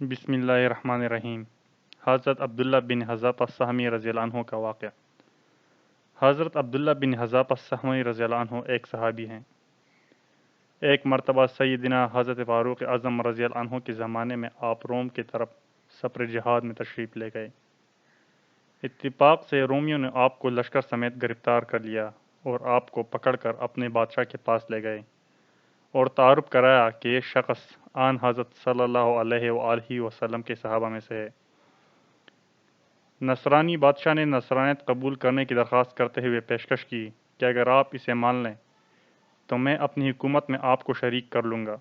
بسم اللہ الرحمن الرحیم۔ حضرت عبداللہ بن حذافہ السہمی رضی اللہ عنہ کا واقعہ۔ حضرت عبداللہ بن حذافہ السہمی رضی اللہ عنہ ایک صحابی ہیں۔ ایک مرتبہ سیدنا حضرت فاروق اعظم رضی اللہ عنہ کے زمانے میں آپ روم کی طرف سفر جہاد میں تشریف لے گئے۔ اتفاق سے رومیوں نے آپ کو لشکر سمیت گرفتار کر لیا اور آپ کو پکڑ کر اپنے بادشاہ کے پاس لے گئے اور تعارف کرایا کہ یہ شخص آن حضرت صلی اللہ علیہ وآلہ وسلم کے صحابہ میں سے ہے۔ نصرانی بادشاہ نے نصرانیت قبول کرنے کی درخواست کرتے ہوئے پیشکش کی کہ اگر آپ اسے مان لیں تو میں اپنی حکومت میں آپ کو شریک کر لوں گا۔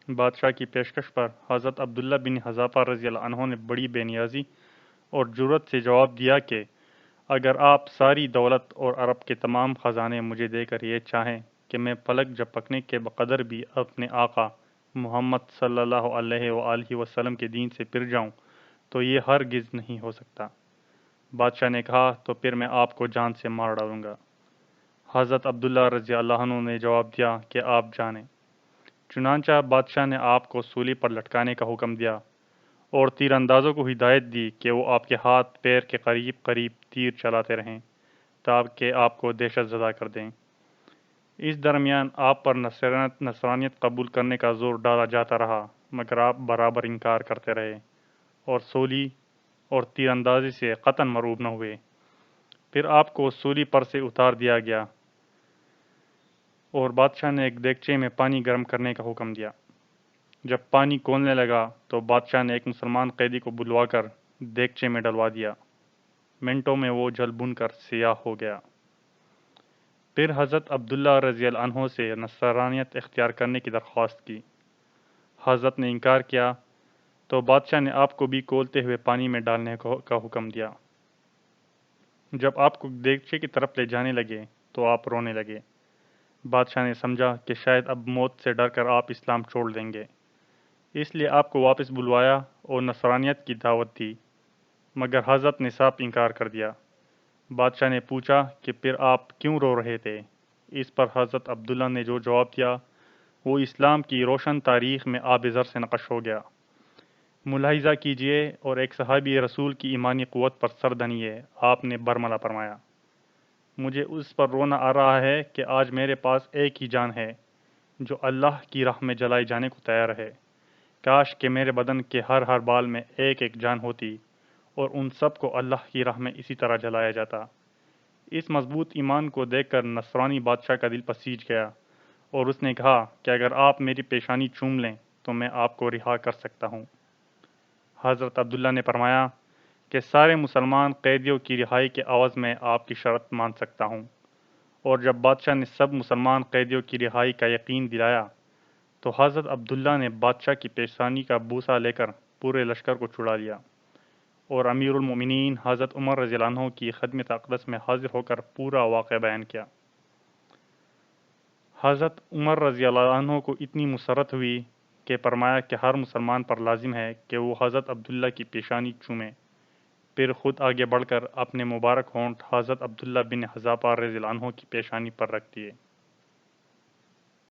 بادشاہ کی پیشکش پر حضرت عبداللہ بن حذافہ رضی اللہ عنہ نے بڑی بے نیازی اور جرأت سے جواب دیا کہ اگر آپ ساری دولت اور عرب کے تمام خزانے مجھے دے کر یہ چاہیں کہ میں پلک جھپکنے کے بقدر بھی اپنے آقا محمد صلی اللہ علیہ وآلہ وسلم کے دین سے پھر جاؤں تو یہ ہرگز نہیں ہو سکتا۔ بادشاہ نے کہا تو پھر میں آپ کو جان سے مار ڈالوں گا۔ حضرت عبداللہ رضی اللہ عنہ نے جواب دیا کہ آپ جانیں۔ چنانچہ بادشاہ نے آپ کو سولی پر لٹکانے کا حکم دیا اور تیر اندازوں کو ہدایت دی کہ وہ آپ کے ہاتھ پیر کے قریب قریب تیر چلاتے رہیں تاکہ آپ کو دہشت زدہ کر دیں۔ اس درمیان آپ پر نصرانیت قبول کرنے کا زور ڈالا جاتا رہا مگر آپ برابر انکار کرتے رہے اور سولی اور تیر اندازی سے قطعاً مرعوب نہ ہوئے۔ پھر آپ کو سولی پر سے اتار دیا گیا اور بادشاہ نے ایک دیگچے میں پانی گرم کرنے کا حکم دیا۔ جب پانی کھولنے لگا تو بادشاہ نے ایک مسلمان قیدی کو بلوا کر دیگچے میں ڈلوا دیا۔ منٹوں میں وہ جل بھن کر سیاہ ہو گیا۔ پھر حضرت عبداللہ رضی اللہ عنہ سے نصرانیت اختیار کرنے کی درخواست کی۔ حضرت نے انکار کیا تو بادشاہ نے آپ کو بھی کھولتے ہوئے پانی میں ڈالنے کا حکم دیا۔ جب آپ کو دیگچے کی طرف لے جانے لگے تو آپ رونے لگے۔ بادشاہ نے سمجھا کہ شاید اب موت سے ڈر کر آپ اسلام چھوڑ دیں گے، اس لیے آپ کو واپس بلوایا اور نصرانیت کی دعوت دی، مگر حضرت نے صاف انکار کر دیا۔ بادشاہ نے پوچھا کہ پھر آپ کیوں رو رہے تھے؟ اس پر حضرت عبداللہ نے جو جواب دیا وہ اسلام کی روشن تاریخ میں آب زر سے نقش ہو گیا۔ ملاحظہ کیجئے اور ایک صحابی رسول کی ایمانی قوت پر سر دھنیے آپ نے برملا فرمایا، مجھے اس پر رونا آ رہا ہے کہ آج میرے پاس ایک ہی جان ہے جو اللہ کی راہ میں جلائے جانے کو تیار ہے۔ کاش کہ میرے بدن کے ہر بال میں ایک ایک جان ہوتی اور ان سب کو اللہ کی راہ میں اسی طرح جلایا جاتا۔ اس مضبوط ایمان کو دیکھ کر نصرانی بادشاہ کا دل پسیج گیا اور اس نے کہا کہ اگر آپ میری پیشانی چوم لیں تو میں آپ کو رہا کر سکتا ہوں۔ حضرت عبداللہ نے فرمایا کہ سارے مسلمان قیدیوں کی رہائی کے عوض میں آپ کی شرط مان سکتا ہوں، اور جب بادشاہ نے سب مسلمان قیدیوں کی رہائی کا یقین دلایا تو حضرت عبداللہ نے بادشاہ کی پیشانی کا بوسہ لے کر پورے لشکر کو چھڑا لیا اور امیر المومنین حضرت عمر رضی اللہ عنہ کی خدمت اقدس میں حاضر ہو کر پورا واقعہ بیان کیا۔ حضرت عمر رضی اللہ عنہ کو اتنی مسرت ہوئی کہ فرمایا کہ ہر مسلمان پر لازم ہے کہ وہ حضرت عبداللہ کی پیشانی چومے، پھر خود آگے بڑھ کر اپنے مبارک ہونٹ حضرت عبداللہ بن حذافہ رضی اللہ عنہ کی پیشانی پر رکھ دیے۔